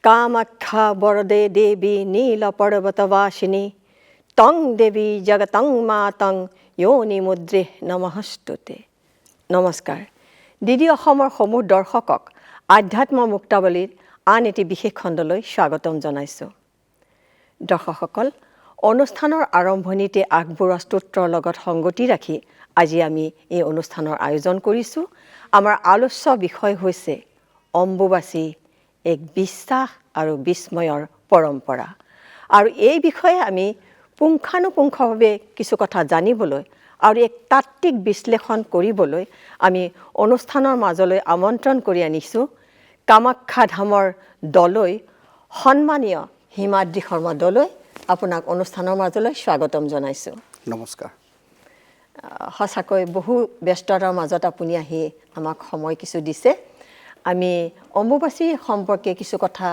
কামাখ্যা বৰদে দেৱী নীল পৰ্বতবাসিনী তং দেৱী জগতং মাতং য়োনি মুদ্ৰে নমস্তুতে। নমস্কাৰ। ডিডি অসমৰ সমূহ দৰ্শকক আধ্যাত্ম মুক্তাৱলীৰ আন এটি বিশেষ খণ্ডলৈ স্বাগতম জনাইছোঁ। দৰ্শকসকল, অনুষ্ঠানৰ আৰম্ভণিতে আগবঢ়োৱা স্তোত্ৰৰ লগত সংগতি ৰাখি আজি আমি এই অনুষ্ঠানৰ আয়োজন কৰিছোঁ। আমাৰ আলোচ্য বিষয় হৈছে অম্বুবাচী, এক বিশ্বাস আৰু বিস্ময়ৰ পৰম্পৰা। আৰু এই বিষয়ে আমি পুংখানুপুংখভাৱে কিছু কথা জানিবলৈ আৰু এক তাত্ত্বিক বিশ্লেষণ কৰিবলৈ আমি অনুষ্ঠানৰ মাজলৈ আমন্ত্ৰণ কৰি আনিছোঁ কামাখ্যা ধামৰ দলৈ সন্মানীয় হিমাদ্ৰী শৰ্মা দলৈ। আপোনাক অনুষ্ঠানৰ মাজলৈ স্বাগতম জনাইছোঁ। নমস্কাৰ। সঁচাকৈ বহু ব্যস্ততাৰ মাজত আপুনি আহি আমাক সময় কিছু দিছে। আমি অম্বুবাচী সম্পৰ্কে কিছু কথা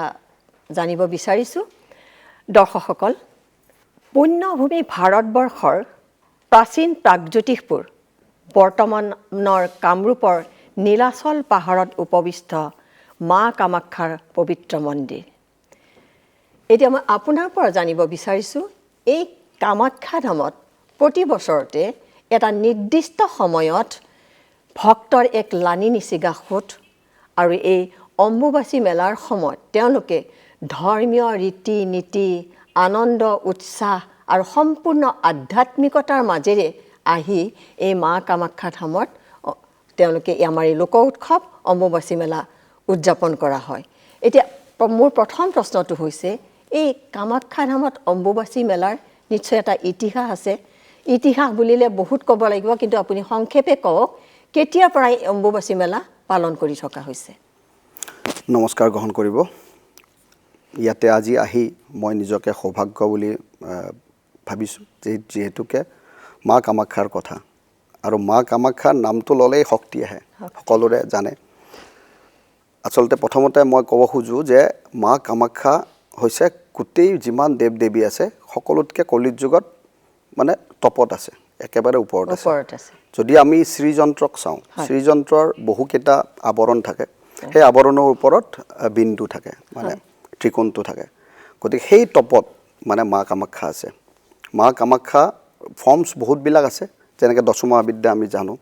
জানিব বিচাৰিছোঁ। দৰ্শকসকল, পুণ্যভূমি ভাৰতবৰ্ষৰ প্ৰাচীন প্ৰাগজ্যোতিষপুৰ বৰ্তমানৰ কামৰূপৰ নীলাচল পাহাৰত উপবিষ্ট মা কামাখ্যাৰ পবিত্ৰ মন্দিৰ। এতিয়া মই আপোনাৰ পৰা জানিব বিচাৰিছোঁ, এই কামাখ্যা ধামত প্ৰতি বছৰতে এটা নিৰ্দিষ্ট সময়ত ভক্তৰ এক লানি নিচিগা সোঁত আৰু এই অম্বুবাচী মেলাৰ সময়ত তেওঁলোকে ধৰ্মীয় ৰীতি নীতি, আনন্দ উৎসাহ আৰু সম্পূৰ্ণ আধ্যাত্মিকতাৰ মাজেৰে আহি এই মা কামাখ্যা ধামত তেওঁলোকে আমাৰ এই লোক উৎসৱ অম্বুবাচী মেলা উদযাপন কৰা হয়। এতিয়া মোৰ প্ৰথম প্ৰশ্নটো হৈছে, এই কামাখ্যা ধামত অম্বুবাচী মেলাৰ নিশ্চয় এটা ইতিহাস আছে। ইতিহাস বুলিলে বহুত ক'ব লাগিব, কিন্তু আপুনি সংক্ষেপে কওক, কেতিয়াৰ পৰা এই অম্বুবাচী মেলা পালন কৰি থকা হৈছে? নমস্কাৰ গ্ৰহণ কৰিব। ইয়াতে আজি আহি মই নিজকে সৌভাগ্য বুলি ভাবিছোঁ, যিহেতুকে মা কামাখ্যাৰ কথা, আৰু মা কামাখ্যাৰ নামটো ল'লেই শক্তি আহে, সকলোৰে জানে। আচলতে প্ৰথমতে মই ক'ব খোজোঁ যে মা কামাখ্যা হৈছে গোটেই যিমান দেৱ দেৱী আছে সকলোতকৈ কলিত যুগত মানে টপত আছে, একেবাৰে ওপৰত আছে। যদি আমি শ্ৰীযন্ত্ৰক চাওঁ, শ্ৰীযন্ত্ৰৰ বহুকেইটা আৱৰণ থাকে, সেই আৱৰণৰ ওপৰত বিন্দু থাকে, মানে ত্ৰিকোণটো থাকে। গতিকে সেই টপত মানে মা কামাখ্যা আছে। মা কামাখ্যা ফৰ্মছ বহুতবিলাক আছে, যেনেকৈ দশমহাবিদ্যা আমি জানো।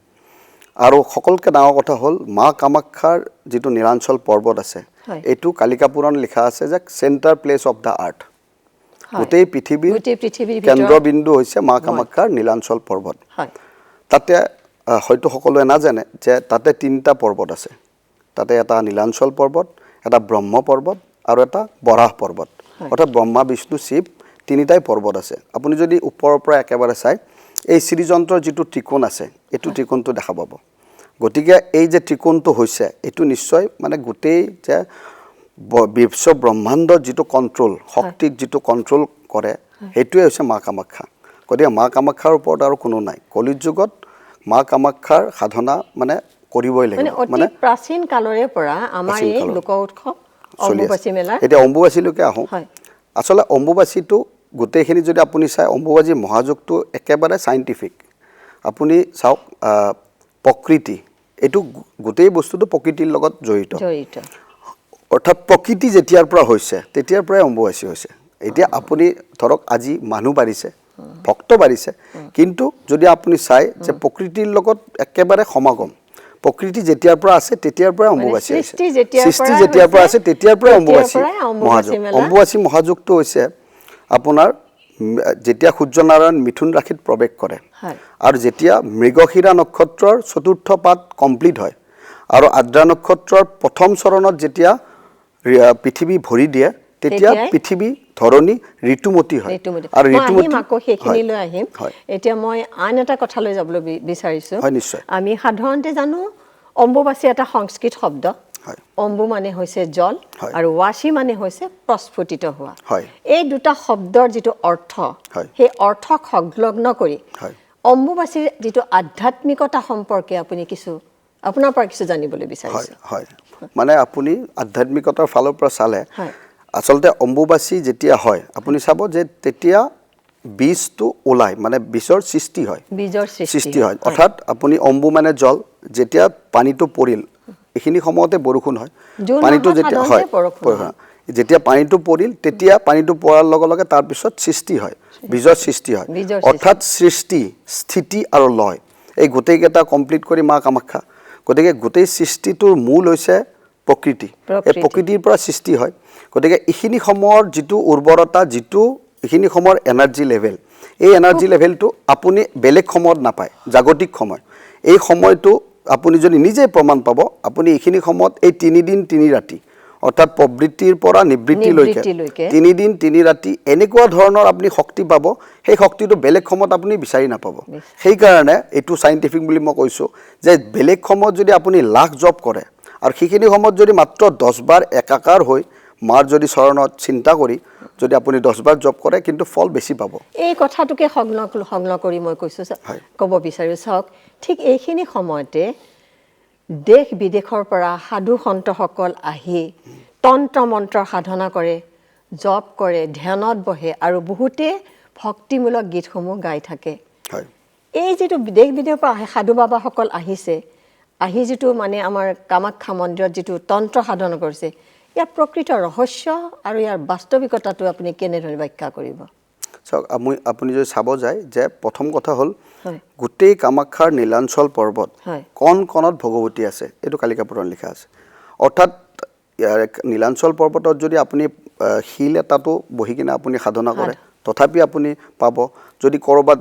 আৰু সকলোতকৈ ডাঙৰ কথা হ'ল মা কামাখ্যাৰ যিটো নীলাঞ্চল পৰ্বত আছে, এইটো কালিকা পুৰাণ লিখা আছে যে চেণ্টাৰ প্লেচ অফ দ্য আৰ্থ। গোটেই পৃথিৱীৰ কেন্দ্ৰবিন্দু হৈছে মা কামাখ্যাৰ নীলাঞ্চল পৰ্বত। তাতে হয়তো সকলোৱে নাজানে যে তাতে 3টা পৰ্বত আছে। তাতে এটা নীলাঞ্চল পৰ্বত, এটা ব্ৰহ্ম পৰ্বত আৰু এটা বৰাহ পৰ্বত। অৰ্থাৎ ব্ৰহ্মা বিষ্ণু শিৱ তিনিটাই পৰ্বত আছে। আপুনি যদি ওপৰৰ পৰা একেবাৰে চাই, এই শ্ৰীযন্ত্ৰৰ যিটো ত্ৰিকোণ আছে, এইটো ত্ৰিকোণটো দেখা পাব। গতিকে এই যে ত্ৰিকোণটো হৈছে, এইটো নিশ্চয় মানে গোটেই যে বিশ্ব ব্ৰহ্মাণ্ডৰ যিটো কণ্ট্ৰল, শক্তিক যিটো কণ্ট্ৰল কৰে, সেইটোৱে হৈছে মা কামাখ্যা। গতিকে মা কামাখ্যাৰ ওপৰত আৰু কোনো নাই। কলিত যুগত মা কামাখ্যাৰ সাধনা মানে কৰিবই লাগিব। মানে প্ৰাচীন কালৰে পৰা আমাৰ এই লোক উৎসৱ অম্বুবাচী মেলা। এতিয়া অম্বুবাচীলৈকে আহোঁ। আচলতে অম্বুবাচীটো গোটেইখিনি যদি আপুনি চাই, অম্বুবাচী মহাযুগটো একেবাৰে চাইণ্টিফিক। আপুনি চাওক, প্ৰকৃতি, এইটো গোটেই বস্তুটো প্ৰকৃতিৰ লগত জড়িত। অৰ্থাৎ প্ৰকৃতি যেতিয়াৰ পৰা হৈছে তেতিয়াৰ পৰাই অম্বুবাচী হৈছে। এতিয়া আপুনি ধৰক আজি মানুহ বাঢ়িছে, ভক্ত বাঢ়িছে, কিন্তু যদি আপুনি চাই যে প্ৰকৃতিৰ লগত একেবাৰে সমাগম, প্ৰকৃতি যেতিয়াৰ পৰা আছে তেতিয়াৰ পৰাই অম্বুবাচী হৈছে। সৃষ্টি যেতিয়াৰ পৰা আছে তেতিয়াৰ পৰাই অম্বুবাচী মহাযুগ। অম্বুবাচী মহাযুগটো হৈছে আপোনাৰ যেতিয়া সূৰ্যনাৰায়ণ মিথুন ৰাশিত প্ৰৱেশ কৰে, আৰু যেতিয়া মৃগশিৰা নক্ষত্ৰৰ 4ৰ্থ পাদ কমপ্লিট হয়, আৰু আদ্ৰা নক্ষত্ৰৰ প্ৰথম চৰণত যেতিয়া পৃথিৱী ভৰি দিয়ে, তেতিয়া পৃথিৱী ধৰণী ঋতুমতী হয়। আৰু সেইখিনিলৈ আহিম। এতিয়া মই আন এটা কথালৈ যাবলৈ বিচাৰিছোঁ। নিশ্চয়। আমি সাধাৰণতে জানো অম্বুবাচী এটা সংস্কৃত শব্দ। অম্বু মানে হৈছে জল, আৰু ৱাচী মানে হৈছে প্ৰস্ফুটিত হোৱা। এই দুটা শব্দৰ যিটো অৰ্থ, সেই অৰ্থক সংলগ্ন কৰি অম্বুবাচীৰ যিটো আধ্যাত্মিকতা সম্পৰ্কে আপোনাৰ পৰা কিছু জানিবলৈ বিচাৰিছোঁ। হয়, মানে আপুনি আধ্যাত্মিকতাৰ ফালৰ পৰা চালে আচলতে অম্বুবাচী যেতিয়া হয়, আপুনি চাব যে তেতিয়া বীজটো ওলায়, মানে বীজৰ সৃষ্টি হয়। অৰ্থাৎ আপুনি অম্বু মানে জল, যেতিয়া পানীটো পৰিল, এইখিনি সময়তে বৰষুণ হয়। পানীটো যেতিয়া হয়, যেতিয়া পানীটো পৰিল তেতিয়া পানীটো পৰাৰ লগে লগে তাৰপিছত সৃষ্টি হয়, বীজৰ সৃষ্টি হয়। অৰ্থাৎ সৃষ্টি, স্থিতি আৰু লয় এই গোটেইকেইটা কমপ্লিট কৰি মা কামাখ্যা। গতিকে গোটেই সৃষ্টিটোৰ মূল হৈছে প্ৰকৃতি। এই প্ৰকৃতিৰ পৰা সৃষ্টি হয়। গতিকে এইখিনি সময়ৰ যিটো উৰ্বৰতা, যিটো এইখিনি সময়ৰ এনাৰ্জি লেভেল, এই এনাৰ্জি লেভেলটো আপুনি বেলেগ সময়ত নাপায়, জাগতিক সময়। এই সময়টো আপুনি যদি নিজে প্ৰমাণ পাব, আপুনি এইখিনি সময়ত এই 3 দিন 3 ৰাতি অৰ্থাৎ প্ৰবৃত্তিৰ পৰা নিবৃত্তিলৈকে 3 দিন 3 ৰাতি এনেকুৱা ধৰণৰ আপুনি শক্তি পাব, সেই শক্তিটো বেলেগ সময়ত আপুনি বিচাৰি নাপাব। সেইকাৰণে এইটো চাইণ্টিফিক বুলি মই কৈছোঁ যে বেলেগ সময়ত যদি আপুনি লাখ জপ কৰে আৰু সেইখিনি সময়ত যদি মাত্ৰ 10 বাৰ একাকাৰ হৈ মাৰ যদি চৰণত চিন্তা কৰি যদি আপুনি 10 বাৰ জপ কৰে, কিন্তু ফল বেছি পাব। এই কথাটোকে সংগ্ন কৰি মই কৈছোঁ, ক'ব বিচাৰোঁ, চাওক ঠিক এইখিনি সময়তে দেশ বিদেশৰ পৰা সাধু সন্তসকল আহি তন্ত্ৰ মন্ত্ৰ সাধনা কৰে, জপ কৰে, ধ্যানত বহে আৰু বহুতে ভক্তিমূলক গীতসমূহ গাই থাকে। এই যিটো দেশ বিদেশৰ পৰা সাধু বাবাসকল আহিছে, আহি যিটো মানে আমাৰ কামাখ্যা মন্দিৰত যিটো তন্ত্ৰ সাধনা কৰিছে, ইয়াৰ প্ৰকৃত ৰহস্য আৰু ইয়াৰ বাস্তৱিকতাটো আপুনি কেনেদৰে ব্যাখ্যা কৰিব? চাওক, আপুনি যদি চাব যায় যে প্ৰথম কথা হ'ল গোটেই কামাখ্যাৰ নীলাঞ্চল পৰ্বত কণ কণত ভগৱতী আছে, এইটো কালিকা পুৰাণ লিখা আছে। অৰ্থাৎ ইয়াৰ নীলাঞ্চল পৰ্বতত যদি আপুনি শিল এটাতো বহি কিনে আপুনি সাধনা কৰে, তথাপি আপুনি পাব। যদি ক'ৰবাত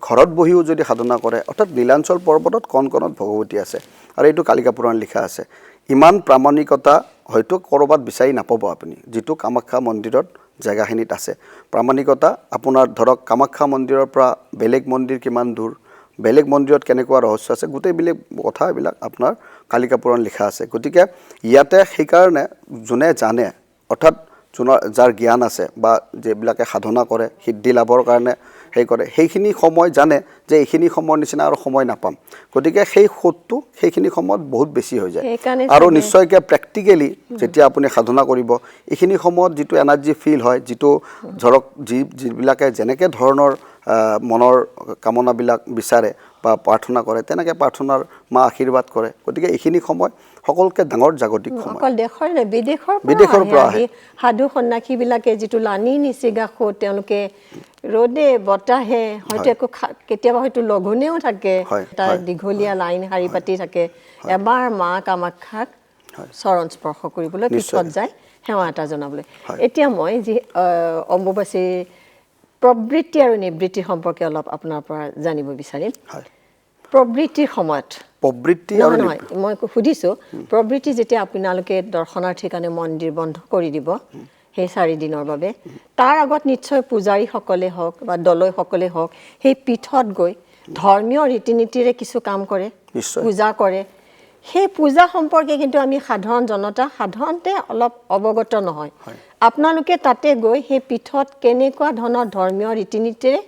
ঘৰত বহিও যদি সাধনা কৰে, অৰ্থাৎ নীলাঞ্চল পৰ্বতত কণ কণত ভগৱতী আছে আৰু এইটো কালিকা পুৰাণ লিখা আছে। ইমান প্ৰামাণিকতা হয়তো ক'ৰবাত বিচাৰি নাপাব আপুনি, যিটো কামাখ্যা মন্দিৰত জেগাখিনিত আছে। প্ৰামাণিকতা আপোনাৰ ধৰক কামাখ্যা মন্দিৰৰ পৰা বেলেগ মন্দিৰ কিমান দূৰ, বেলেগ মন্দিৰত কেনেকুৱা ৰহস্য আছে, গোটেইবিলাক কথা এইবিলাক আপোনাৰ কালিকা পুৰাণ লিখা আছে। গতিকে ইয়াতে সেইকাৰণে যোনে জানে, অৰ্থাৎ যাৰ জ্ঞান আছে বা যিবিলাকে সাধনা কৰে সিদ্ধি লাভৰ কাৰণে সেই কৰে, সেইখিনি সময় জানে যে এইখিনি সময়ৰ নিচিনা আৰু সময় নাপাম। গতিকে সেই সোঁতটো সেইখিনি সময়ত বহুত বেছি হৈ যায়। আৰু নিশ্চয়কৈ প্ৰেক্টিকেলি যেতিয়া আপুনি সাধনা কৰিব, এইখিনি সময়ত যিটো এনাৰ্জি ফিল হয়, যিটো ধৰক যিবিলাকে যেনেকৈ ধৰণৰ মনৰ কামনাবিলাক বিচাৰে বা প্ৰাৰ্থনা কৰে, তেনেকৈ প্ৰাৰ্থনাৰ মা আশীৰ্বাদ কৰে। গতিকে এইখিনি সময় সকলোকে ডাঙৰ জাগতিক সময়। অকল দেশৰ নাই, বিদেশৰ পৰা আহে সাধু সন্যাসীবিলাকে যিটো লানি নিচিগা সোঁত, তেওঁলোকে ৰ'দে বতাহে হয়তো একো কেতিয়াবা হয়তো লঘোণেও থাকে, তাৰ দীঘলীয়া লাইন শাৰী পাতি থাকে, এবাৰ মা কামাখ্যাক চৰণ স্পৰ্শ কৰিবলৈ পীঠত যায় সেৱা এটা জনাবলৈ। এতিয়া মই যি অম্বুবাচীৰ প্ৰবৃত্তি আৰু নিবৃত্তি সম্পৰ্কে অলপ আপোনাৰ পৰা জানিব বিচাৰিম। প্ৰবৃত্তিৰ সময়ত নহয়, মই সুধিছোঁ, প্ৰবৃত্তি যেতিয়া আপোনালোকে দৰ্শনাৰ্থীৰ কাৰণে মন্দিৰ বন্ধ কৰি দিব সেই 4 দিনৰ বাবে, তাৰ আগত নিশ্চয় পূজাৰীসকলে হওক বা দলৈসকলে হওক সেই পীঠত গৈ ধৰ্মীয় ৰীতি নীতিৰে কিছু কাম কৰে, পূজা কৰে। সেই পূজা সম্পৰ্কে কিন্তু আমি সাধাৰণ জনতা সাধাৰণতে অলপ অৱগত নহয়। আপোনালোকে তাতে গৈ সেই পীঠত কেনেকুৱা ধৰণৰ ধৰ্মীয় ৰীতি নীতিৰে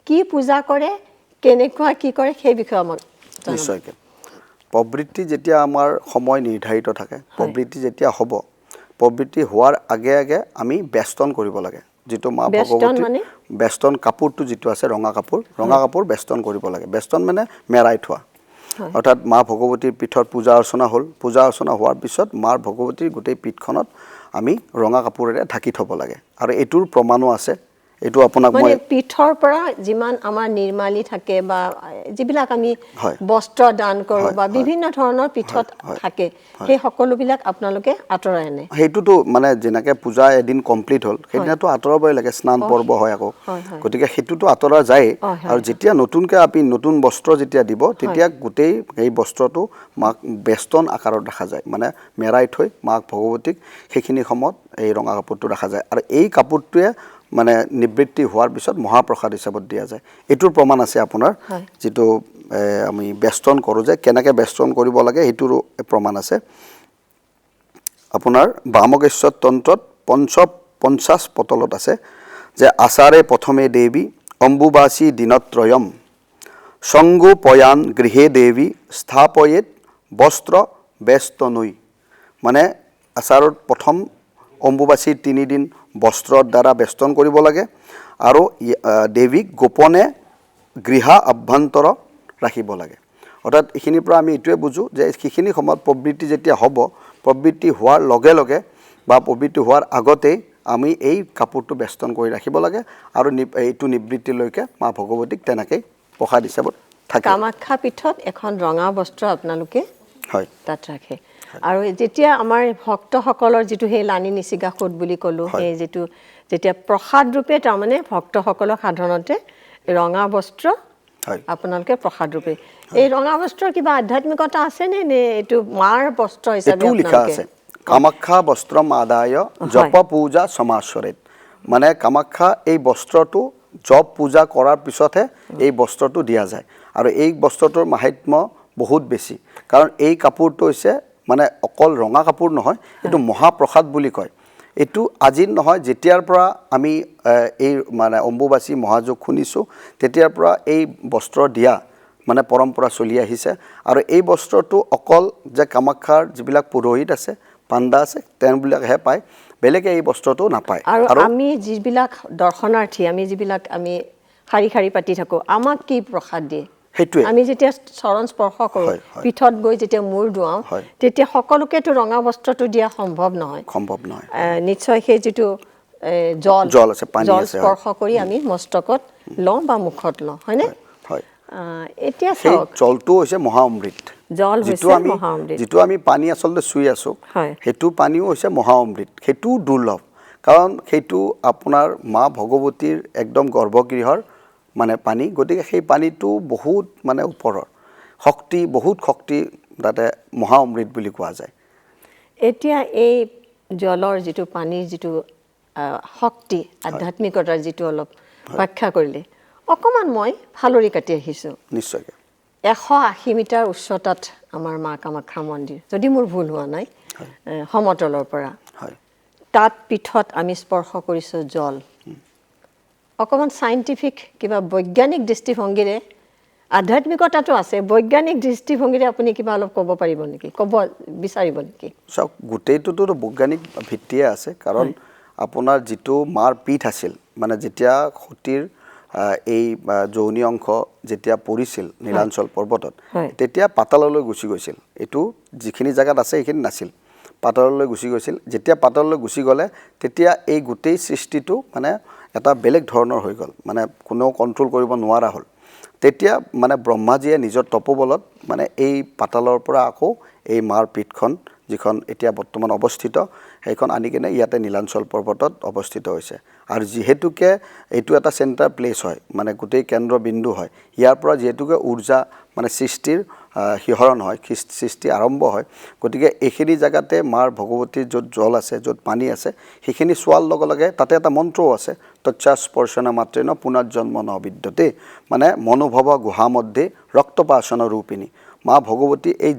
কি পূজা কৰে, কেনেকুৱা কি কৰে, সেই বিষয়ে আমাক নিশ্চয়কৈ। প্ৰবৃত্তি যেতিয়া আমাৰ সময় নিৰ্ধাৰিত থাকে, প্ৰবৃত্তি যেতিয়া হ'ব, প্ৰবৃত্তি হোৱাৰ আগে আগে আমি বেষ্টন কৰিব লাগে। যিটো মা ভগৱতী বেষ্টন কাপোৰটো যিটো আছে ৰঙা কাপোৰ বেষ্টন কৰিব লাগে। বেষ্টন মানে মেৰাই থোৱা। অৰ্থাৎ মা ভগৱতীৰ পীঠত পূজা অৰ্চনা হ'ল, পূজা অৰ্চনা হোৱাৰ পিছত মাৰ ভগৱতীৰ গোটেই পীঠখনত আমি ৰঙা কাপোৰেৰে ঢাকি থ'ব লাগে। আৰু এইটোৰ প্ৰমাণো আছে। এইটো আপোনাক মই পীঠৰ পৰা যিমান আমাৰ নিৰ্মালি থাকে বা যিবিলাক আমি বস্ত্ৰ দান কৰোঁ বা বিভিন্ন ধৰণৰ পীঠত থাকে, সেই সকলোবিলাক আপোনালোকে আঁতৰাই আনে। সেইটোতো মানে যেনেকৈ পূজা এদিন কমপ্লিট হ'ল, সেইদিনাটো আঁতৰাবই লাগে, স্নান পৰ্ব হয় আকৌ। গতিকে সেইটোতো আঁতৰা যায়েই। আৰু যেতিয়া নতুনকৈ আপুনি নতুন বস্ত্ৰ যেতিয়া দিব, তেতিয়া গোটেই সেই বস্ত্ৰটো মাক বেষ্টন আকাৰত ৰাখা যায়, মানে মেৰাই থৈ মাক ভগৱতীক সেইখিনি সময়ত এই ৰঙা কাপোৰটো ৰাখা যায়। আৰু এই কাপোৰটোৱে মানে নিবৃত্তি হোৱাৰ পিছত মহাপ্ৰসাদ হিচাপত দিয়া যায়। এইটোৰ প্ৰমাণ আছে আপোনাৰ, যিটো আমি বেষ্টন কৰোঁ যে কেনেকৈ বেষ্টন কৰিব লাগে সেইটোৰো প্ৰমাণ আছে। আপোনাৰ বামকেশ্বৰ তন্ত্ৰত 50 পটলত আছে যে আচাৰে প্ৰথমে দেৱী অম্বুবাচী দিনত্ৰয়ম সংগো পয়ান গৃহে দেৱী স্থাপয়েত বস্ত্ৰ বেষ্টনৈ। মানে আচাৰত প্ৰথম অম্বুবাচীৰ 3 দিন বস্ত্ৰৰ দ্বাৰা বেষ্টন কৰিব লাগে আৰু দেৱীক গোপনে গৃহা আভ্যন্তৰ ৰাখিব লাগে। অৰ্থাৎ এইখিনিৰ পৰা আমি এইটোৱে বুজোঁ যে সেইখিনি সময়ত প্ৰবৃত্তি যেতিয়া হ'ব, প্ৰবৃত্তি হোৱাৰ লগে লগে বা পবিত্ৰ হোৱাৰ আগতেই আমি এই কাপোৰটো বেষ্টন কৰি ৰাখিব লাগে আৰু এইটো নিবৃত্তিলৈকে মা ভগৱতীক তেনেকৈ প্ৰসাদ হিচাপত থাকে। কামাখ্যা পীঠত এখন ৰঙা বস্ত্ৰ আপোনালোকে হয় তাত ৰাখে আৰু যেতিয়া আমাৰ ভক্তসকলৰ যিটো সেই লানি নিচিগা সোঁত বুলি ক'লোঁ সেই যিটো যেতিয়া প্ৰসাদ ৰূপে তাৰমানে ভক্তসকলক সাধাৰণতে ৰঙা বস্ত্ৰ আপোনালোকে প্ৰসাদ ৰূপে এই ৰঙা বস্ত্ৰৰ কিবা আধ্যাত্মিকতা আছেনে নে এইটো মাৰ বস্ত্ৰ হিচাপে লিখা আছে কামাখ্যা বস্ত্ৰম আদায় জপ পূজা সমাচৰিত মানে কামাখ্যা এই বস্ত্ৰটো জপ পূজা কৰাৰ পিছতহে এই বস্ত্ৰটো দিয়া যায় আৰু এই বস্ত্ৰটোৰ মাহাত্ম্য বহুত বেছি কাৰণ এই কাপোৰটো হৈছে মানে অকল ৰঙা কাপোৰ নহয় এইটো মহাপ্ৰসাদ বুলি কয় এইটো আজি নহয় যেতিয়াৰ পৰা আমি এই মানে অম্বুবাচী মহাযোগ শুনিছোঁ তেতিয়াৰ পৰা এই বস্ত্ৰ দিয়া মানে পৰম্পৰা চলি আহিছে আৰু এই বস্ত্ৰটো অকল যে কামাখ্যাৰ যিবিলাক পুৰোহিত আছে পাণ্ডা আছে তেওঁবিলাকহে পায় বেলেগে এই বস্ত্ৰটো নাপায় আৰু আমি যিবিলাক দৰ্শনাৰ্থী আমি যিবিলাক আমি শাৰী শাৰী পাতি থাকোঁ আমাক কি প্ৰসাদ দিয়ে সেইটোৱে আমি যেতিয়া চৰণ স্পৰ্শ কৰোঁ পীঠত গৈ যেতিয়া মূৰ ধুৱাওঁ তেতিয়া সকলোকেতো ৰঙা বস্ত্ৰটো দিয়া সম্ভৱ নহয় নিশ্চয় সেই যিটো জল আছে পানী আছে স্পৰ্শ কৰি আমি মস্তকত লওঁ বা মুখত লওঁ হয়নে এতিয়া চাওক জলটো হৈছে মহা অমৃত জল হৈছে মহা অমৃত যিটো আমি পানী আচলতে চুই আছোঁ সেইটো পানীও হৈছে মহা অমৃত সেইটো দুৰ্লভ কাৰণ সেইটো আপোনাৰ মা ভগৱতীৰ একদম গৰ্ভগৃহৰ মানে পানী গতিকে সেই পানীটো বহুত মানে ওপৰৰ শক্তি বহুত শক্তি তাতে মহা অমৃত বুলি কোৱা যায় এতিয়া এই জলৰ যিটো পানীৰ যিটো শক্তি আধ্যাত্মিকতাৰ যিটো অলপ ব্যাখ্যা কৰিলে অকমান মই ফালৰি কাটি আহিছোঁ নিশ্চয়কৈ 180 মিটাৰ উচ্চতাত আমাৰ মা কামাখ্যা মন্দিৰ যদি মোৰ ভুল হোৱা নাই সমতলৰ পৰা তাত পীঠত আমি স্পৰ্শ কৰিছোঁ জল অকমান সাইন্টিফিক কিবা বৈজ্ঞানিক দৃষ্টিভংগীৰে আধ্যাত্মিকতাটো আছে বৈজ্ঞানিক দৃষ্টিভংগীৰে আপুনি কিবা অলপ ক'ব পাৰিব নেকি ক'ব বিচাৰিব নেকি চাওক গোটেইটোতো বৈজ্ঞানিক ভিত্তিয়ে আছে কাৰণ আপোনাৰ যিটো মাৰ পীঠ আছিল মানে যেতিয়া সতীৰ এই যৌনি অংশ যেতিয়া পৰিছিল নীলাঞ্চল পৰ্বতত তেতিয়া পাতাললৈ গুচি গৈছিল এইটো যিখিনি জায়গাত আছে সেইখিনি নাছিল পাতাললৈ গুচি গৈছিল যেতিয়া পাতাললৈ গুচি গ'লে তেতিয়া এই গোটেই সৃষ্টিটো মানে এটা বেলেগ ধৰণৰ হৈ গ'ল মানে কোনো কন্ট্ৰোল কৰিব নোৱাৰা হ'ল তেতিয়া মানে ব্ৰহ্মাজীয়ে নিজৰ তপোবলত মানে এই পাতালৰ পৰা আকৌ এই মাৰ পীঠখন যিখন এতিয়া বৰ্তমান অৱস্থিত সেইখন আনি কিনে ইয়াতে নীলাঞ্চল পৰ্বতত অৱস্থিত হৈছে আৰু যিহেতুকে এইটো এটা চেণ্টাৰ প্লেচ হয় মানে গোটেই কেন্দ্ৰবিন্দু হয় ইয়াৰ পৰা যিহেতুকে ঊৰ্জা মানে সৃষ্টিৰ শিহৰণ হয় সৃষ্টি আৰম্ভ হয় গতিকে এইখিনি জায়গাতে মাৰ ভগৱতীৰ য'ত জল আছে য'ত পানী আছে সেইখিনি চোৱাৰ লগে লগে তাতে এটা মন্ত্ৰও আছে তচ্ছা স্পৰ্শন মাত্ৰেন পুনৰ্জন্ম ন বিদ্যতে মানে মনোভৱ গুহা মধ্যে ৰক্তপাসন ৰূপিণী মা ভগৱতী এই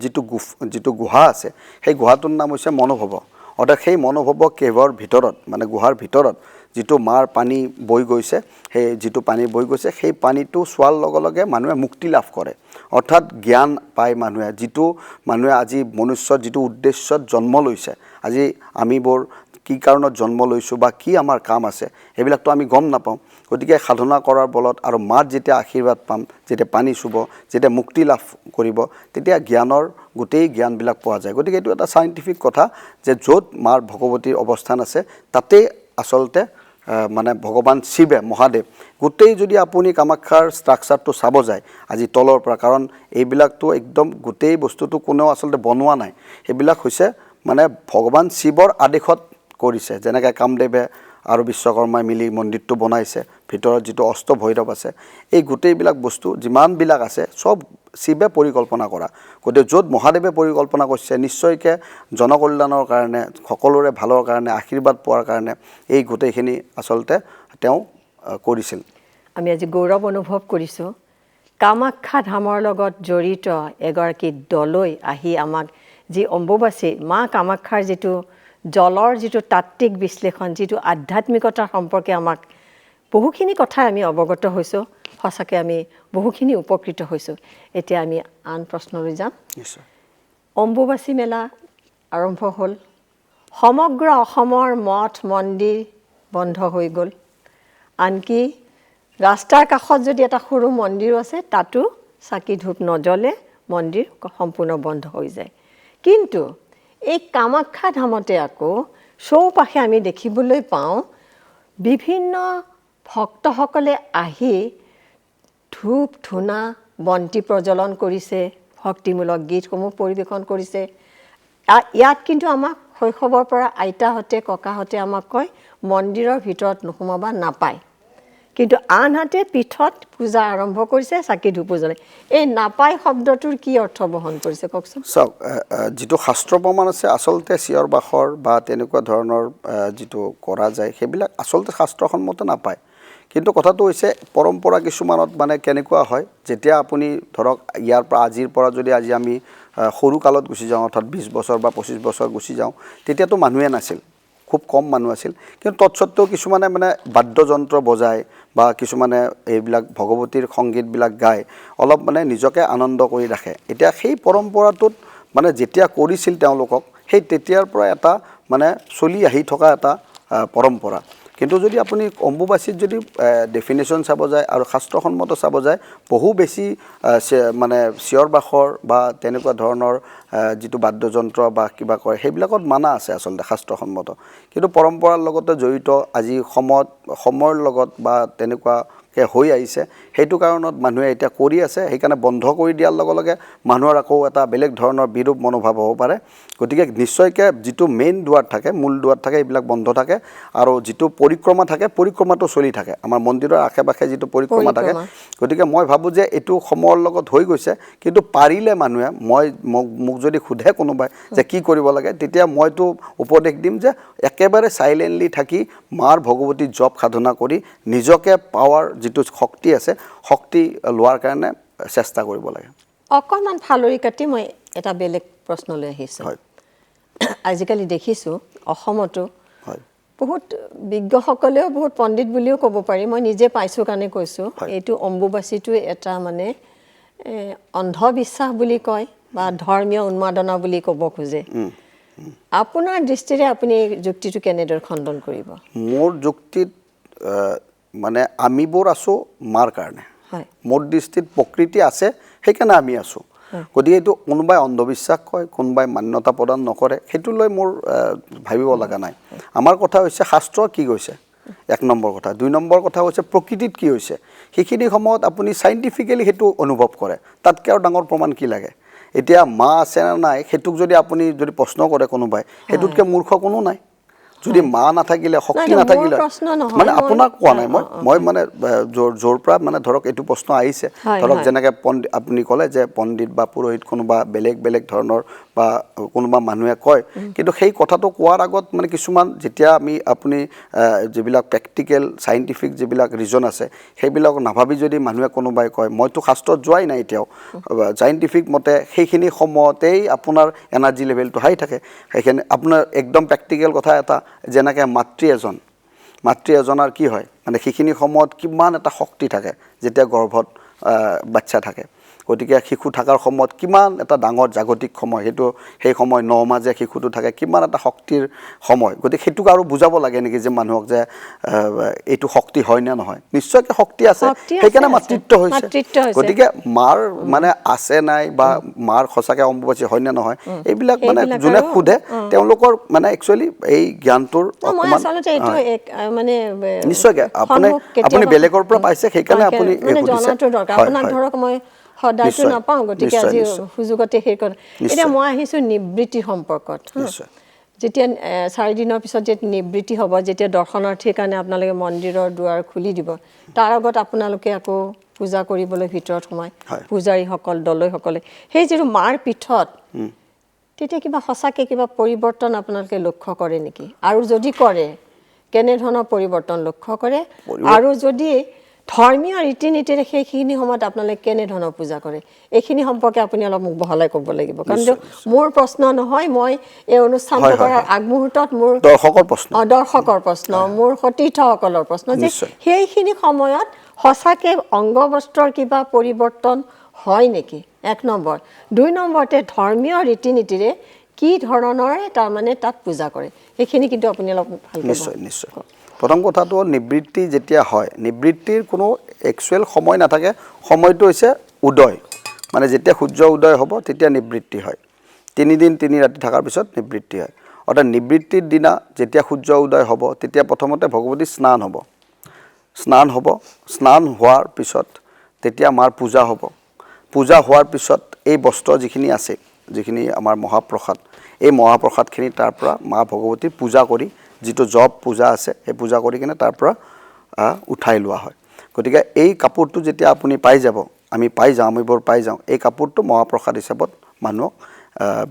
যিটো গুহা আছে সেই গুহাটোৰ নাম হৈছে মনোভৱ অৰ্থাৎ সেই মনোভৱ কেভৰ ভিতৰত মানে গুহাৰ ভিতৰত যিটো মাৰ পানী বৈ গৈছে সেই যিটো পানী বৈ গৈছে সেই পানীটো চোৱাৰ লগে লগে মানুহে মুক্তি লাভ কৰে অৰ্থাৎ জ্ঞান পায় মানুহে যিটো মানুহে আজি মনুষ্যৰ যিটো উদ্দেশ্যত জন্ম লৈছে আজি আমিবোৰ কি কাৰণত জন্ম লৈছোঁ বা কি আমাৰ কাম আছে সেইবিলাকতো আমি গম নাপাওঁ গতিকে সাধনা কৰাৰ বলত আৰু মাৰ যেতিয়া আশীৰ্বাদ পাম যেতিয়া পানী চুব যেতিয়া মুক্তি লাভ কৰিব তেতিয়া জ্ঞানৰ গোটেই জ্ঞানবিলাক পোৱা যায় গতিকে এইটো এটা সাইন্টিফিক কথা যে য'ত মাৰ ভগৱতীৰ অৱস্থান আছে তাতে আচলতে মানে ভগৱান শিৱে মহাদেৱ গোটেই যদি আপুনি কামাখ্যাৰ ষ্ট্ৰাকচাৰটো চাব যায় আজি তলৰ পৰা কাৰণ এইবিলাকতো একদম গোটেই বস্তুটো কোনেও আচলতে বনোৱা নাই সেইবিলাক হৈছে মানে ভগৱান শিৱৰ আদেশত কৰিছে যেনেকৈ কামদেৱে আৰু বিশ্বকৰ্মাই মিলি মন্দিৰটো বনাইছে ভিতৰত যিটো অষ্টভৈৰৱ আছে এই গোটেইবিলাক বস্তু যিমানবিলাক আছে সব শিৱে পৰিকল্পনা কৰা গতিকে য'ত মহাদেৱে পৰিকল্পনা কৰিছে নিশ্চয়কৈ জনকল্যাণৰ কাৰণে সকলোৰে ভালৰ কাৰণে আশীৰ্বাদ পোৱাৰ কাৰণে এই গোটেইখিনি আচলতে তেওঁ কৰিছিল আমি আজি গৌৰৱ অনুভৱ কৰিছোঁ কামাখ্যা ধামৰ লগত জড়িত এগৰাকী দলৈ আহি আমাক যি অম্বুবাচী মা কামাখ্যাৰ যিটো জলৰ যিটো তাত্ত্বিক বিশ্লেষণ যিটো আধ্যাত্মিকতাৰ সম্পৰ্কে আমাক বহুখিনি কথা আমি অৱগত হৈছোঁ সঁচাকৈ আমি বহুখিনি উপকৃত হৈছোঁ এতিয়া আমি আন প্ৰশ্নলৈ যাম নিশ্চয় অম্বুবাচী মেলা আৰম্ভ হ'ল সমগ্ৰ অসমৰ মঠ মন্দিৰ বন্ধ হৈ গ'ল আনকি ৰাস্তাৰ কাষত যদি এটা সৰু মন্দিৰো আছে তাতো চাকি ধূপ নজ্বলে মন্দিৰ সম্পূৰ্ণ বন্ধ হৈ যায় কিন্তু এই কামাখ্যা ধামতে আকৌ চৌপাশে আমি দেখিবলৈ পাওঁ বিভিন্ন ভক্তসকলে আহি ধূপ ধূনা বন্তি প্ৰজ্বলন কৰিছে, ভক্তিমূলক গীতসমূহ পৰিৱেশন কৰিছে। ইয়াত কিন্তু আমাক শৈশৱৰ পৰা আইতাহঁতে ককাহঁতে আমাক কয় মন্দিৰৰ ভিতৰত নোসোমাবা, নাপায়। কিন্তু আনহাতে পীঠত পূজা আৰম্ভ কৰিছে, চাকি ধূপ জ্বলাই। এই নাপায় শব্দটোৰ কি অৰ্থ বহন কৰিছে কওকচোন? চাওক, যিটো শাস্ত্ৰ প্ৰমাণ আছে আচলতে চিঞৰ বাখৰ বা তেনেকুৱা ধৰণৰ যিটো কৰা যায় সেইবিলাক আচলতে শাস্ত্ৰসন্মত নাপায়। কিন্তু কথাটো হৈছে পৰম্পৰা কিছুমানত মানে কেনেকুৱা হয়, যেতিয়া আপুনি ধৰক ইয়াৰ পৰা আজিৰ পৰা যদি আজি আমি সৰু কালত গুচি যাওঁ, অৰ্থাৎ 20 বছৰ বা 25 বছৰ গুচি যাওঁ, তেতিয়াতো মানুহে নাছিল, খুব কম মানুহ আছিল। কিন্তু তৎসত্ত্বেও কিছুমানে মানে বাদ্যযন্ত্ৰ বজায় বা কিছুমানে এইবিলাক ভগৱতীৰ সংগীতবিলাক গায়, অলপ মানে নিজকে আনন্দ কৰি ৰাখে। এতিয়া সেই পৰম্পৰাটোত মানে যেতিয়া কৰিছিল তেওঁলোকক, সেই তেতিয়াৰ পৰা এটা মানে চলি আহি থকা এটা পৰম্পৰা। কিন্তু যদি আপুনি অম্বুবাচীত যদি ডেফিনেশ্যন চাব যায় আৰু শাস্ত্ৰসন্মত চাব যায়, বহু বেছি মানে চিঞৰ বাখৰ বা তেনেকুৱা ধৰণৰ যিটো বাদ্যযন্ত্ৰ বা কিবা কৰে সেইবিলাকত মানা আছে আচলতে শাস্ত্ৰসন্মত। কিন্তু পৰম্পৰাৰ লগতে জড়িত আজি সময়ৰ লগত বা তেনেকুৱাকৈ হৈ আহিছে, সেইটো কাৰণত মানুহে এতিয়া কৰি আছে। সেইকাৰণে বন্ধ কৰি দিয়াৰ লগে লগে মানুহৰ আকৌ এটা বেলেগ ধৰণৰ বিৰূপ মনোভাৱ হ'ব পাৰে। গতিকে নিশ্চয়কৈ যিটো মেইন দুৱাৰ থাকে, মূল দুৱাৰ থাকে, এইবিলাক বন্ধ থাকে। আৰু যিটো পৰিক্ৰমা থাকে, পৰিক্ৰমাটো চলি থাকে, আমাৰ মন্দিৰৰ আশে পাশে যিটো পৰিক্ৰমা থাকে। গতিকে মই ভাবোঁ যে এইটো সময়ৰ লগত হৈ গৈছে। কিন্তু পাৰিলে মানুহে মোক যদি সোধে কোনোবাই যে কি কৰিব লাগে, তেতিয়া মইতো উপদেশ দিম যে একেবাৰে চাইলেণ্টলি থাকি মাৰ ভগৱতী জপ সাধনা কৰি নিজকে পাৱাৰ যিটো শক্তি আছে, শক্তি লোৱাৰ কাৰণে চেষ্টা কৰিব লাগে। অকণমান ফালৰি কাটি মই এটা বেলেগ প্ৰশ্নলৈ আহিছোঁ। আজিকালি দেখিছোঁ অসমতো বহুত বিজ্ঞসকলেও, বহুত পণ্ডিত বুলিও ক'ব পাৰি, মই নিজে পাইছোঁ কাৰণে কৈছোঁ, এইটো অম্বুবাচীটো এটা মানে অন্ধবিশ্বাস বুলি কয় বা ধৰ্মীয় উন্মাদনা বুলি ক'ব খোজে। আপোনাৰ দৃষ্টিৰে আপুনি এই যুক্তিটো কেনেদৰে খণ্ডন কৰিব? মোৰ যুক্তিত মানে আমিবোৰ আছোঁ মাৰ কাৰণে। মোৰ দৃষ্টিত প্ৰকৃতি আছে, সেইকাৰণে আমি আছোঁ। গতিকে এইটো কোনোবাই অন্ধবিশ্বাস কয়, কোনোবাই মান্যতা প্ৰদান নকৰে, সেইটো লৈ মোৰ ভাবিব লগা নাই। আমাৰ কথা হৈছে শাস্ত্ৰ কি কৈছে, 1 নম্বৰ কথা। 2 নম্বৰ কথা হৈছে প্ৰকৃতিত কি হৈছে। সেইখিনি সময়ত আপুনি চাইণ্টিফিকেলি সেইটো অনুভৱ কৰে, তাতকৈ আৰু ডাঙৰ প্ৰমাণ কি লাগে। এতিয়া মা আছে নে নাই সেইটোক যদি আপুনি যদি প্ৰশ্ন কৰে কোনোবাই, সেইটোতকৈ মূৰ্খ কোনো নাই। যদি মা নাথাকিলে, শক্তি নাথাকিলে, মানে আপোনাক কোৱা নাই মই মানে য'ৰ পৰা মানে ধৰক এইটো প্ৰশ্ন আহিছে, ধৰক যেনেকৈ আপুনি ক'লে যে পণ্ডিত বা পুৰোহিত কোনোবা বেলেগ বেলেগ ধৰণৰ বা কোনোবা মানুহে কয়। কিন্তু সেই কথাটো কোৱাৰ আগত মানে কিছুমান যেতিয়া আপুনি যিবিলাক প্ৰেক্টিকেল চাইণ্টিফিক যিবিলাক ৰিজন আছে সেইবিলাক নাভাবি যদি মানুহে কোনোবাই কয়, মইতো শাস্ত্ৰত যোৱাই নাই এতিয়াও, চাইণ্টিফিক মতে সেইখিনি সময়তেই আপোনাৰ এনাৰ্জি লেভেলটো হাই থাকে। সেইখিনি আপোনাৰ একদম প্ৰেক্টিকেল কথা এটা, যেনেকৈ মাতৃ এজনৰ কি হয় মানে সেইখিনি সময়ত কিমান এটা শক্তি থাকে যেতিয়া গৰ্ভত বাচ্চা থাকে। গতিকে শিশু থকাৰ সময়ত কিমান এটা ডাঙৰ জাগতিক সময়, সেই সময় 9 মাহ যে শিশুটো থাকে, কিমান এটা শক্তিৰ সময়। গতিকে সেইটোক আৰু বুজাব লাগে নেকি যে মানুহক যে এইটো শক্তি হয় নে নহয়? নিশ্চয়কৈ শক্তি আছে, সেইকাৰণে মাতৃত্ব হৈছে। গতিকে মাৰ মানে আছে নাই বা মাৰ সঁচাকৈ অম্বুবাচী হয় নে নহয়, এইবিলাক মানে যোনে সোধে তেওঁলোকৰ মানে একচুৱেলি এই জ্ঞানটোৰ অকণমান নিশ্চয়কৈ আপুনি বেলেগৰ পৰা পাইছে, সেইকাৰণে আপুনি ধৰক মই সদায়তো নাপাওঁ, গতিকে আজি সুযোগতে সেই কথা। এতিয়া মই আহিছোঁ নিবৃত্তি সম্পৰ্কত। যেতিয়া 4 দিনৰ পিছত যে নিবৃত্তি হ'ব, যেতিয়া দৰ্শনাৰ্থীৰ কাৰণে আপোনালোকে মন্দিৰৰ দুৱাৰ খুলি দিব, তাৰ আগত আপোনালোকে আকৌ পূজা কৰিবলৈ ভিতৰত সোমায়, পূজাৰীসকল দলৈসকলে সেই যিটো মাৰ পীঠত, তেতিয়া কিবা সঁচাকৈ কিবা পৰিৱৰ্তন আপোনালোকে লক্ষ্য কৰে নেকি? আৰু যদি কৰে, কেনেধৰণৰ পৰিৱৰ্তন লক্ষ্য কৰে? আৰু যদি ধৰ্মীয় ৰীতি নীতিৰে সেইখিনি সময়ত আপোনালোকে কেনেধৰণৰ পূজা কৰে, এইখিনি সম্পৰ্কে আপুনি অলপ মোক বহলাই ক'ব লাগিব। কাৰণ মোৰ প্ৰশ্ন নহয়, মই এই অনুষ্ঠানটো কৰাৰ আগমুহূৰ্তত মোৰ দৰ্শকৰ প্ৰশ্ন, মোৰ সতীৰ্থসকলৰ প্ৰশ্ন যে সেইখিনি সময়ত সঁচাকৈ অংগ বস্ত্ৰৰ কিবা পৰিৱৰ্তন হয় নেকি? 1 নম্বৰ। 2 নম্বৰতে ধৰ্মীয় ৰীতি নীতিৰে কি ধৰণৰ তাৰমানে তাত পূজা কৰে, সেইখিনি কিন্তু আপুনি অলপ ভালকৈ নিশ্চয়। প্ৰথম কথাটো হ'ল নিবৃত্তি যেতিয়া হয়, নিবৃত্তিৰ কোনো একচুৱেল সময় নাথাকে। সময়টো হৈছে উদয়, মানে যেতিয়া সূৰ্য উদয় হ'ব তেতিয়া নিবৃত্তি হয়। 3 দিন 3 ৰাতি থকাৰ পিছত নিবৃত্তি হয়। অৰ্থাৎ নিবৃত্তিৰ দিনা যেতিয়া সূৰ্য উদয় হ'ব তেতিয়া প্ৰথমতে ভগৱতী স্নান হ'ব, স্নান হোৱাৰ পিছত তেতিয়া মাৰ পূজা হ'ব, পূজা হোৱাৰ পিছত এই বস্ত্ৰ যিখিনি আছে, যিখিনি আমাৰ মহাপ্ৰসাদ, এই মহাপ্ৰসাদখিনি তাৰ পৰা মা ভগৱতীৰ পূজা কৰি, যিটো জপ পূজা আছে সেই পূজা কৰি কিনে তাৰ পৰা উঠাই লোৱা হয়। গতিকে এই কাপোৰটো যেতিয়া আপুনি পাই যাব, আমি এইবোৰ পাই যাওঁ, এই কাপোৰটো মহাপ্ৰসাদ হিচাপত মানুহক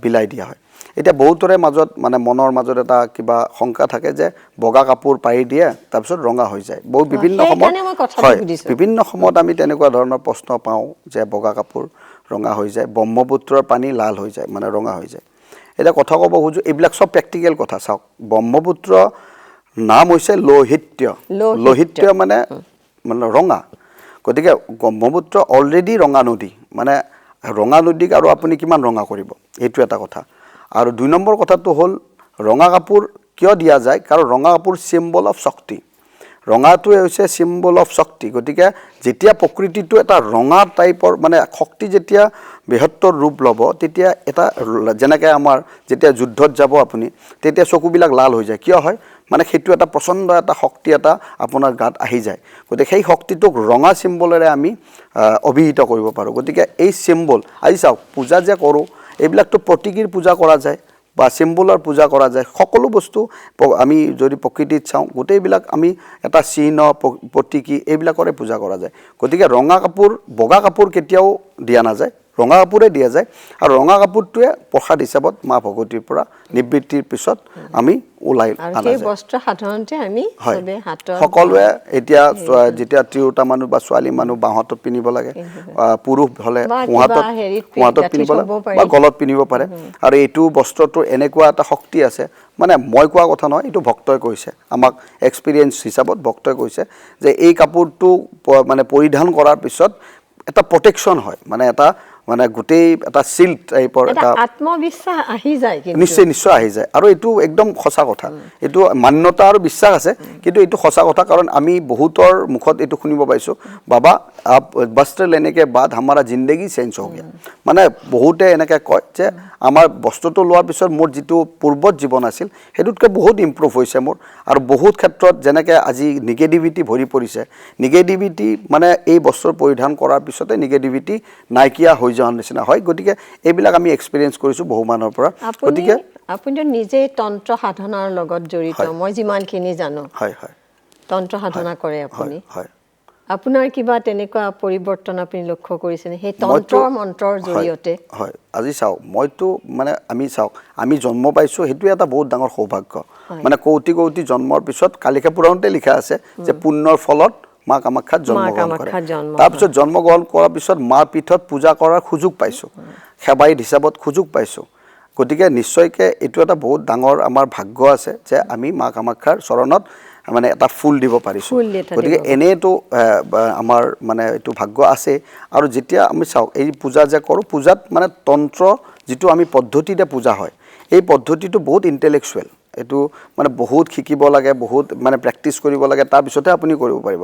বিলাই দিয়া হয়। এতিয়া বহুতৰে মাজত মানে মনৰ মাজত এটা কিবা শংকা থাকে যে বগা কাপোৰ পাৰি দিয়ে তাৰপিছত ৰঙা হৈ যায়। বিভিন্ন সময়ত আমি তেনেকুৱা ধৰণৰ প্ৰশ্ন পাওঁ যে বগা কাপোৰ ৰঙা হৈ যায়, ব্ৰহ্মপুত্ৰৰ পানী লাল হৈ যায়, মানে ৰঙা হৈ যায়। এতিয়া কথা ক'ব খোজোঁ, এইবিলাক চব প্ৰেক্টিকেল কথা। চাওক, ব্ৰহ্মপুত্ৰ নাম হৈছে লৌহিত্য মানে ৰঙা। গতিকে ব্ৰহ্মপুত্ৰ অলৰেডি ৰঙা নদী, মানে ৰঙা নদীক আৰু আপুনি কিমান ৰঙা কৰিব, এইটো এটা কথা। আৰু 2 নম্বৰ কথাটো হ'ল ৰঙা কাপোৰ কিয় দিয়া যায়, কাৰণ ৰঙা কাপোৰ চিম্বল অফ শক্তি, ৰঙাটোৱে হৈছে চিম্বল অফ শক্তি। গতিকে যেতিয়া প্ৰকৃতিটো এটা ৰঙা টাইপৰ, মানে শক্তি যেতিয়া বৃহত্তৰ ৰূপ ল'ব, তেতিয়া এটা যেনেকৈ আমাৰ যেতিয়া যুদ্ধত যাব আপুনি, তেতিয়া চকুবিলাক লাল হৈ যায়। কিয় হয়, মানে সেইটো এটা প্ৰচণ্ড এটা শক্তি এটা আপোনাৰ গাত আহি যায়। গতিকে সেই শক্তিটোক ৰঙা চিম্বলেৰে আমি অভিহিত কৰিব পাৰোঁ। গতিকে এই চিম্বল, আজি চাওক পূজা যে কৰোঁ, এইবিলাকতো প্ৰতীকীৰ পূজা কৰা যায় বা চিম্বলৰ পূজা কৰা যায়। সকলো বস্তু আমি যদি প্ৰকৃতিত চাওঁ, গোটেইবিলাক আমি এটা চিহ্ন, প্ৰতীকী, এইবিলাকৰে পূজা কৰা যায়। গতিকে ৰঙা কাপোৰ, বগা কাপোৰ কেতিয়াও দিয়া নাযায়, ৰঙা কাপোৰে দিয়া যায়। আৰু ৰঙা কাপোৰটোৱে প্ৰসাদ হিচাপত মা ভগৱতীৰ পৰা নিবৃত্তিৰ পিছত আমি ওলাই অনা যায়। বস্ত্ৰ সাধাৰণতে আমি সকলোৱে এতিয়া যেতিয়া তিৰোতা মানুহ বা ছোৱালী মানুহ বাহঁতত পিন্ধিব লাগে, পুৰুষ হ'লে সোঁহাতত পিন্ধিব লাগে বা গলত পিন্ধিব পাৰে। আৰু এইটো বস্ত্ৰটোৰ এনেকুৱা এটা শক্তি আছে, মানে মই কোৱা কথা নহয়, এইটো ভক্তই কৈছে, আমাক এক্সপিৰিয়েঞ্চ হিচাপত ভক্তই কৈছে যে এই কাপোৰটো মানে পৰিধান কৰাৰ পিছত এটা প্ৰটেকশ্যন হয়, মানে গোটেই এটা চিল্ড টাইপৰ এটা আত্মবিশ্বাস আহি যায়। নিশ্চয় আহি যায়। আৰু এইটো একদম সঁচা কথা, এইটো মান্যতা আৰু বিশ্বাস আছে, কিন্তু এইটো সঁচা কথা। কাৰণ আমি বহুতৰ মুখত এইটো শুনিব পাইছোঁ, বাবা আপ বস্ত্ৰ লেনে কে বাদ হামাৰা জিন্দগী চেঞ্জ হৈ গয়া। মানে বহুতে এনেকৈ কয় যে আমাৰ বস্ত্ৰটো লোৱাৰ পিছত মোৰ যিটো পূৰ্বত জীৱন আছিল সেইটোতকৈ বহুত ইম্প্ৰুভ হৈছে মোৰ। আৰু বহুত ক্ষেত্ৰত যেনেকৈ আজি নিগেটিভিটি ভৰি পৰিছে, নিগেটিভিটি মানে এই বস্ত্ৰ পৰিধান কৰাৰ পিছতে নিগেটিভিটি নাইকিয়া হৈ যোৱাৰ নিচিনা হয়। গতিকে এইবিলাক আমি এক্সপিৰিয়েঞ্চ কৰিছোঁ বহু মানুহৰ পৰা। গতিকে আপুনি নিজে তন্ত্ৰ সাধনাৰ লগত জড়িত, মই যিমানখিনি জানো। তন্ত্ৰ সাধনা কৰে আপুনি। আপোনাৰ কিবা তেনেকুৱা পৰিৱৰ্তন আপুনি লক্ষ্য কৰিছেনে সেই তন্ত্ৰ মন্ত্ৰৰ জৰিয়তে? হয়, আজি চাওক, আমি জন্ম পাইছোঁ, সেইটো এটা বহুত ডাঙৰ সৌভাগ্য। মানে কৌটি কৌটি জন্মৰ পিছত কালিকা পুৰাণতে লিখা আছে যে পুণ্যৰ ফলত মা কামাখ্যাত জন্মগ্ৰহণ কৰে। তাৰপিছত জন্মগ্ৰহণ কৰাৰ পিছত মাৰ পীঠত পূজা কৰাৰ সুযোগ পাইছোঁ, সেৱায়িত হিচাপত সুযোগ পাইছোঁ। গতিকে নিশ্চয়কৈ এইটো এটা বহুত ডাঙৰ আমাৰ ভাগ্য আছে যে আমি মা কামাখ্যাৰ চৰণত মানে এটা ফুল দিব পাৰিছোঁ। গতিকে এনেইতো আমাৰ মানে এইটো ভাগ্য আছে। আৰু যেতিয়া আমি চাওক, এই পূজা যে কৰোঁ, পূজাত মানে তন্ত্ৰ যিটো আমি পদ্ধতিৰে পূজা হয়, এই পদ্ধতিটো বহুত ইণ্টেলেকচুৱেল। এইটো মানে বহুত শিকিব লাগে, বহুত মানে প্ৰেক্টিচ কৰিব লাগে, তাৰপিছতহে আপুনি কৰিব পাৰিব।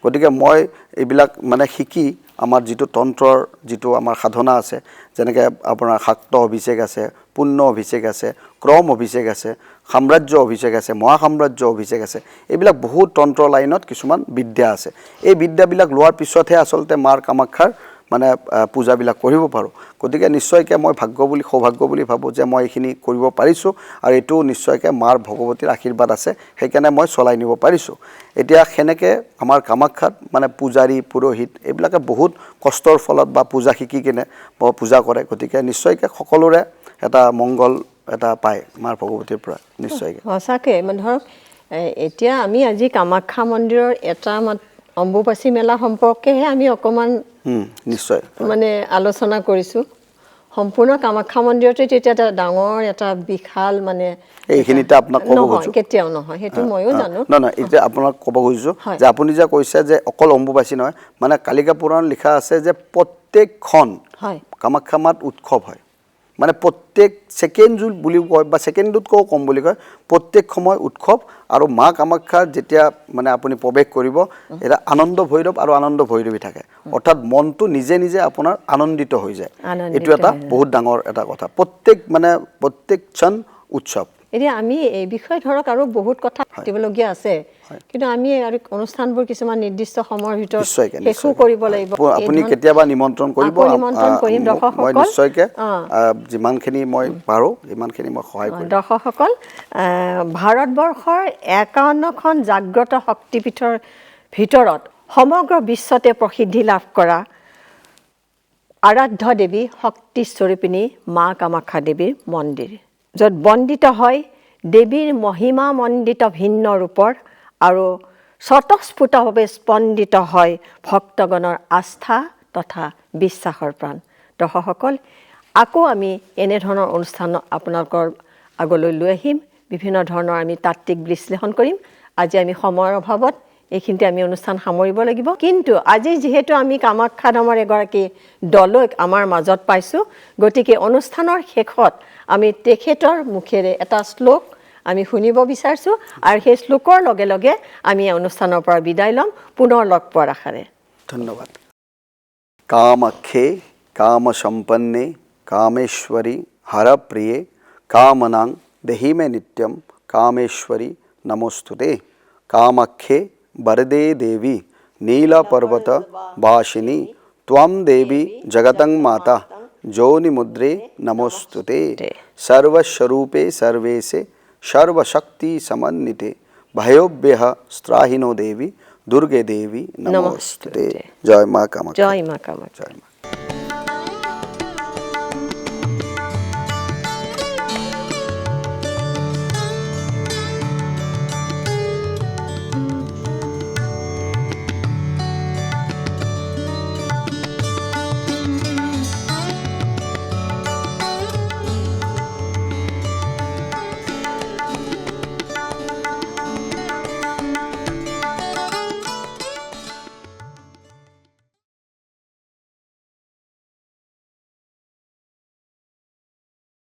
গতিকে মই এইবিলাক মানে শিকি আমাৰ যিটো তন্ত্ৰৰ যিটো আমাৰ সাধনা আছে, যেনেকৈ আপোনাৰ শাক্ত অভিষেক আছে, পুণ্য অভিষেক আছে, ক্ৰম অভিষেক আছে, সাম্ৰাজ্য অভিষেক আছে, মহাসাম্ৰাজ্য অভিষেক আছে, এইবিলাক বহুত তন্ত্ৰ লাইনত কিছুমান বিদ্যা আছে। এই বিদ্যাবিলাক লোৱাৰ পিছতহে আচলতে মাৰ কামাখ্যাৰ মানে পূজাবিলাক কৰিব পাৰোঁ। গতিকে নিশ্চয়কৈ মই সৌভাগ্য বুলি ভাবোঁ যে মই এইখিনি কৰিব পাৰিছোঁ। আৰু এইটো নিশ্চয়কৈ মাৰ ভগৱতীৰ আশীৰ্বাদ আছে, সেইকাৰণে মই চলাই নিব পাৰিছোঁ। এতিয়া সেনেকৈ আমাৰ কামাখ্যাত মানে পূজাৰী, পুৰোহিত এইবিলাকে বহুত কষ্টৰ ফলত বা পূজা শিকি কিনে পূজা কৰে। গতিকে নিশ্চয়কৈ সকলোৰে এটা মংগল এটা পায় মাৰ ভগৱতীৰ পৰা, নিশ্চয়কৈ। সঁচাকৈ মানে ধৰক, এতিয়া আমি আজি কামাখ্যা মন্দিৰৰ এটা অম্বুবাচী মেলা সম্পৰ্কেহে আমি অকণমান নিশ্চয় মানে আলোচনা কৰিছোঁ। সম্পূৰ্ণ কামাখ্যা মন্দিৰতে তেতিয়া এটা ডাঙৰ এটা বিশাল মানে এইখিনিতে আপোনাক ক'ব খুজিছোঁ, কেতিয়াও নহয়, সেইটো ময়ো জানো। নহয়, এতিয়া আপোনাক ক'ব খুজিছোঁ যে আপুনি যে কৈছে যে অকল অম্বুবাচী নহয়, মানে কালিকা পুৰাণ লিখা আছে যে প্ৰত্যেকখন কামাখ্যা মাত উৎসৱ হয়। মানে প্ৰত্যেক ছেকেণ্ড বুলি কয় বা ছেকেণ্ডতকৈও কম বুলি কয়, প্ৰত্যেক সময় উৎসৱ। আৰু মা কামাখ্যাৰ যেতিয়া মানে আপুনি প্ৰৱেশ কৰিব, এটা আনন্দ ভৈৰৱ আৰু আনন্দ ভৈৰৱী থাকে, অৰ্থাৎ মনটো নিজে নিজে আপোনাৰ আনন্দিত হৈ যায়। এইটো এটা বহুত ডাঙৰ এটা কথা। প্ৰত্যেক ক্ষণ উৎসৱ। এতিয়া আমি এই বিষয়ে ধৰক আৰু বহুত কথা পাতিবলগীয়া আছে, কিন্তু আমি আৰু অনুষ্ঠানবোৰ কিছুমান নিৰ্দিষ্ট সময়ৰ ভিতৰত শেষো কৰিব লাগিব। আপুনি কেতিয়াবা নিমন্ত্ৰণ কৰিব, নিমন্ত্ৰণ কৰিম মই দৰ্শকসকল। নিশ্চয়কৈ যিমানখিনি মই পাৰোঁ সিমানখিনি মই সহায় কৰিম। দৰ্শকসকল, ভাৰতবৰ্ষৰ 51খন জাগ্ৰত শক্তিপীঠৰ ভিতৰত সমগ্ৰ বিশ্বতে প্ৰসিদ্ধি লাভ কৰা আৰাধ্য দেৱী শক্তিস্বৰূপিণী মা কামাখ্যা দেৱীৰ মন্দিৰ, য'ত বন্দিত হয় দেৱীৰ মহিমা মণ্ডিত ভিন্ন ৰূপৰ আৰু স্বতঃস্ফূৰ্তভাৱে স্পন্দিত হয় ভক্তগণৰ আস্থা তথা বিশ্বাসৰ প্ৰাণ। দৰ্শকসকল, আকৌ আমি এনেধৰণৰ অনুষ্ঠান আপোনালোকৰ আগলৈ লৈ আহিম, বিভিন্ন ধৰণৰ আমি তাত্ত্বিক বিশ্লেষণ কৰিম। আজি আমি সময়ৰ অভাৱত এইখিনিতে আমি অনুষ্ঠান সামৰিব লাগিব, কিন্তু আজি যিহেতু আমি কামাখ্যা ধামৰ এগৰাকী দলৈক আমাৰ মাজত পাইছোঁ, গতিকে অনুষ্ঠানৰ শেষত আমি তেখেতৰ মুখেৰে এটা শ্লোক আমি শুনিব বিচাৰিছোঁ, আৰু সেই শ্লোকৰ লগে লগে আমি অনুষ্ঠানৰ পৰা বিদায় ল'ম, পুনৰ লগ পোৱাৰ আশাৰে। ধন্যবাদ। কামাখ্যে কাম সম্পন্নে কামেশ্বৰী হৰপ্ৰিয়ে কামনাং দেহি মে নিত্যম কামেশ্বৰী নমোস্তুতে। কামাখ্যে বরদে দেवी নীলপর্বত বাসিনী ত্বম দেবী জগতং মাতা যোনিমুদ্রে নমোস্তুতে। সর্বস্বরূপে সর্বেশে সর্বশক্তি সমন্বিতে ভয়োভ্যঃ ত্রাহিনো দেবী দুর্গে দেবী নমোস্তুতে। জয় মা কামাখ্যা। জয় মা কামাখ্যা।